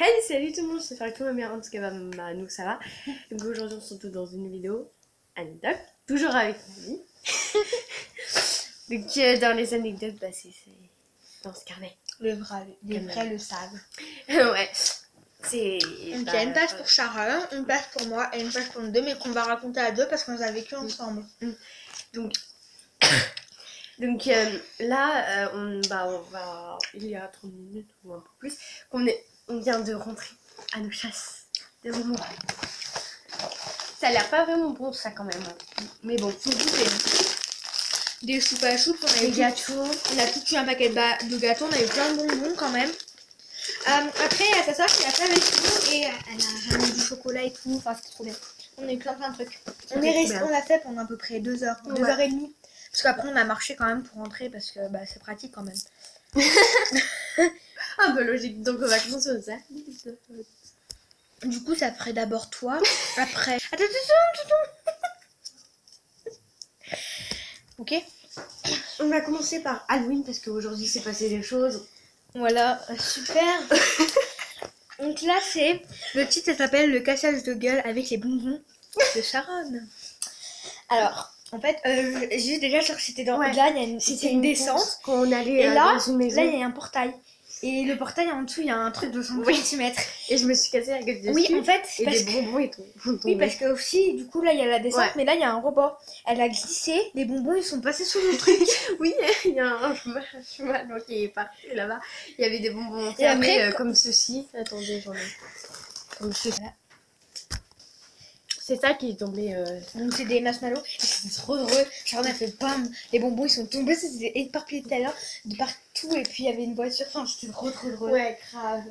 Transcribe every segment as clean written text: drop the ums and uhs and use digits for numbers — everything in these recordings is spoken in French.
Hey, salut tout le monde, j'espère que tout va bien. En tout cas, nous ça va. Donc aujourd'hui, on se retrouve dans une vidéo anecdote, toujours avec Marie. Donc dans les anecdotes, c'est dans ce carnet. Les vrais le savent. Ouais, c'est. Donc il y a une page pour Sharon, une page pour moi et une page pour nous deux, mais qu'on va raconter à deux parce qu'on les a vécu ensemble. Donc là, on va, il y a 30 minutes ou un peu plus, on vient de rentrer à nos chasses de bonbons. Ça a l'air pas vraiment bon ça quand même. Mais bon, faut goûter. Des soupes à choups, Des gâteaux. On a tout eu un paquet de gâteaux, on a eu plein de bonbons quand même. Après, il y a sa soeur qui a fait avec nous et elle a ramené du chocolat et tout, enfin c'était trop bien. On a eu plein de trucs. On l'a fait pendant à peu près 2 heures, 2 heures et demie. Parce qu'après on a marché quand même pour rentrer parce que c'est pratique quand même. Un peu logique, donc on va commencer au ça. Du coup ça ferait d'abord toi, après... Attends. Ok. On va commencer par Halloween parce qu'aujourd'hui s'est passé des choses. Voilà, super. Donc là c'est... Le titre ça s'appelle Le cassage de gueule avec les bonbons de Sharon. Alors... En fait, juste déjà sûr que c'était dans là, c'était une descente. Quand on allait et là, dans une maison. Là, il y a un portail. Et le portail en dessous, il y a un truc de 100 cm. Et je me suis cassée la gueule dessus. Oui, en fait, et des bonbons et tout. Oui, parce que aussi, du coup, là, il y a la descente, Ouais. mais là, il y a un rebord. Elle a glissé, les bonbons, ils sont passés sous le truc. Oui, il y a un cheval qui est parti là-bas. Il y avait des bonbons fermés après, comme ceci. Attendez, j'en ai. Comme ceci. Voilà. C'est ça qui est tombé. Donc c'est des marshmallows. C'est trop drôle. Sharon a fait bam. Les bonbons ils sont tombés. C'était éparpillé tout à l'heure de partout. Et puis il y avait une voiture. Enfin c'était trop drôle. Ouais, grave.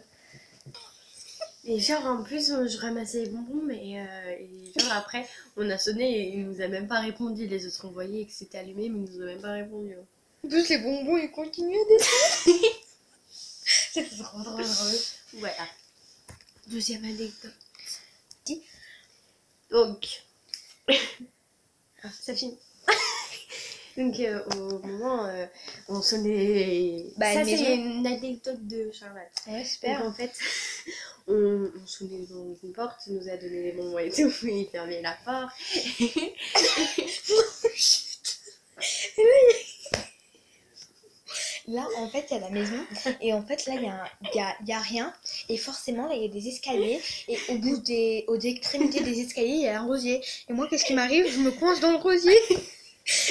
Et genre en plus je ramassais les bonbons mais et genre après on a sonné et il nous a même pas répondu. Les autres ont voyé que c'était allumé mais il nous a même pas répondu. En plus les bonbons ils continuent à descendre. C'était trop drôle. Voilà. Deuxième anecdote. Dis. Donc ça finit. Donc au moment on sonnait. Ça c'est une anecdote de Charlotte. Ouais, super. Donc en fait on sonnait dans une porte, il nous a donné les bonbons et tout, il fermait la porte. Là en fait il y a la maison et en fait là il y a rien et forcément là il y a des escaliers et aux extrémités des escaliers il y a un rosier et moi qu'est-ce qui m'arrive, je me coince dans le rosier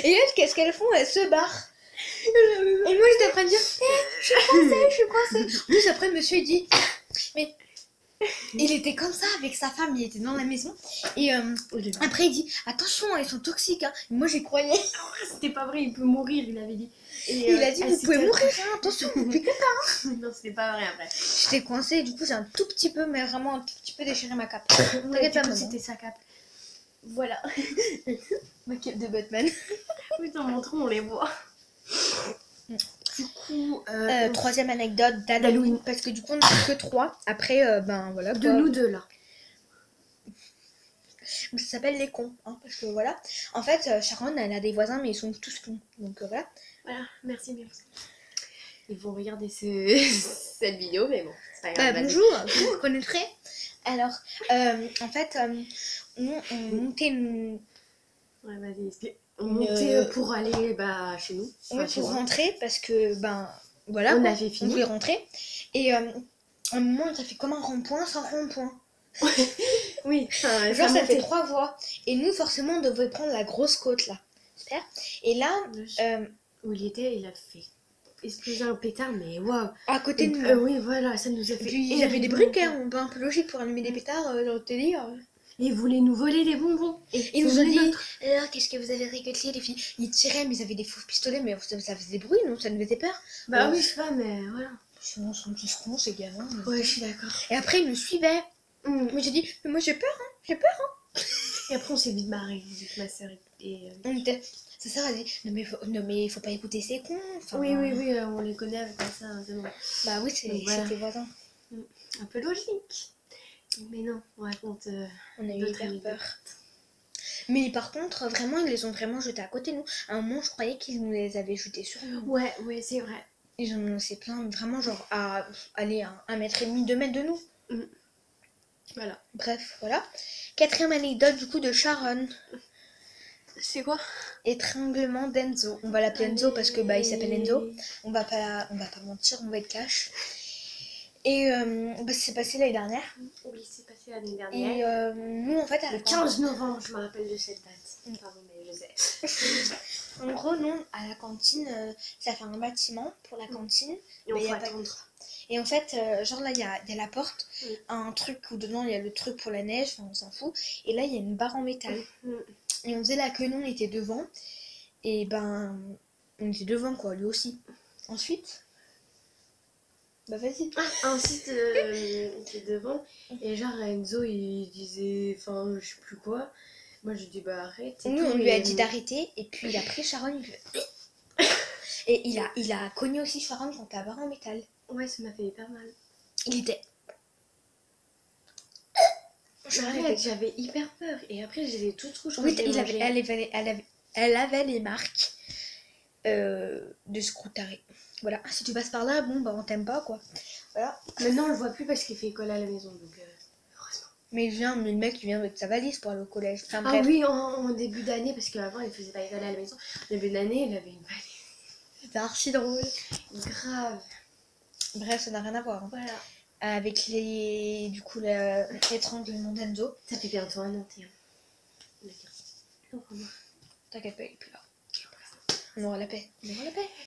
et elles qu'est-ce qu'elles font, elles se barrent et moi j'étais en train de dire je suis coincée. En plus après monsieur il dit mais il était comme ça avec sa femme, il était dans la maison et après il dit attention ils sont toxiques hein. Et moi j'y croyais. C'était pas vrai, il peut mourir, il avait dit. Et il a dit vous pouvez mourir hein, attention vous piquez pas hein. Non c'était pas vrai après. J'étais coincée du coup j'ai un tout petit peu mais vraiment un tout petit peu déchiré ma cape. T'inquiète pas, c'était sa cape. Voilà. Ma cape de Batman. Oui t'en montrons on les voit. Du coup troisième anecdote d'Halloween parce que du coup on n'a que 3 après voilà quoi. De nous deux là. Ça s'appelle les cons hein, parce que voilà en fait Sharon elle a des voisins mais ils sont tous cons donc voilà. Voilà, merci. Ils vont regarder cette vidéo mais bon c'est pas grave. Bonjour, vous reconnaîtrez. Alors en fait on montait une... Ouais vas-y explique. On montait pour aller chez nous. Oui, pour rentrer parce que voilà on avait fini. On voulait rentrer et à un moment ça fait comme un rond-point sans rond-point. Oui, genre ça fait 3 voies et nous forcément on devait prendre la grosse côte là. Super. Et là où il était, il a fait exploser un pétard mais waouh à côté de nous. Oui voilà, ça nous a fait. Puis il y avait des briquets un peu logique pour allumer des pétards dans le délire. Et ils voulaient nous voler les bonbons. Et ils nous ont dit qu'est-ce que vous avez récolté les filles. Ils tiraient mais ils avaient des faux pistolets mais ça faisait des bruits non, ça nous faisait peur. Bah oui je sais pas mais voilà. Sinon ils sont tous cons ces gamins. Ouais je suis d'accord. Et après ils nous suivaient. Mais j'ai dit mais moi j'ai peur hein. Et après on s'est vite marré avec ma sœur et sa sœur a dit non mais il faut pas écouter ces cons. Enfin, oui on les connaît avec ça c'est bon. Bah oui c'est tes voisins. Un peu logique. Mais non on raconte on a eu hyper peur. Mais par contre vraiment ils les ont vraiment jetés à côté de nous. À un moment je croyais qu'ils nous les avaient jetés sur nous. Ouais c'est vrai. Ils en ont laissé plein vraiment genre à aller à 1,5 m, 2 mètres de nous. Voilà. Bref, voilà. Quatrième anecdote du coup de Sharon. C'est quoi? Étranglement d'Enzo. On va l'appeler Enzo parce que il s'appelle Enzo. Allez. On va pas mentir, on va être cash. Et c'est passé l'année dernière. Oui, c'est passé l'année dernière. Et nous en fait à Le la 15 novembre, je me rappelle de cette date. Pardon, mais je sais. En gros, nous à la cantine, ça fait un bâtiment pour la cantine. Et on Mais y faut a pas- attendre. Et en fait, genre là, il y a la porte, un truc où dedans il y a le truc pour la neige, enfin on s'en fout. Et là, il y a une barre en métal. Et on faisait la queue, nous on était devant. Et on était devant quoi, lui aussi. Ensuite, vas-y. Ensuite, t'es devant. Et genre, Enzo, il disait, enfin, je sais plus quoi. Moi, je dis, bah arrête. Nous, on lui a dit d'arrêter. Et puis, il a pris Sharon. Et il a cogné aussi Sharon contre la barre en métal. Ouais, ça m'a fait hyper mal. Il était. Arrête, j'avais hyper peur. Et après, j'étais toute rouge quand Oui, je l'ai mangé. elle avait les marques de scroutaré. Voilà. Si tu passes par là, bon, on t'aime pas, quoi. Voilà. Maintenant, on le voit plus parce qu'il fait école à la maison. Donc, heureusement. Mais le mec, il vient avec sa valise pour aller au collège. Enfin, Ah bref. oui, en début d'année, parce qu'avant, il faisait pas école à la maison. En début d'année, il avait une valise. C'était archi drôle. Grave. Bref, ça n'a rien à voir. Hein. Voilà. Avec l'étranglement d'Enzo. Ça fait bientôt un an, Théo. D'accord. T'inquiète pas, il est plus là. On aura la paix. On aura la paix.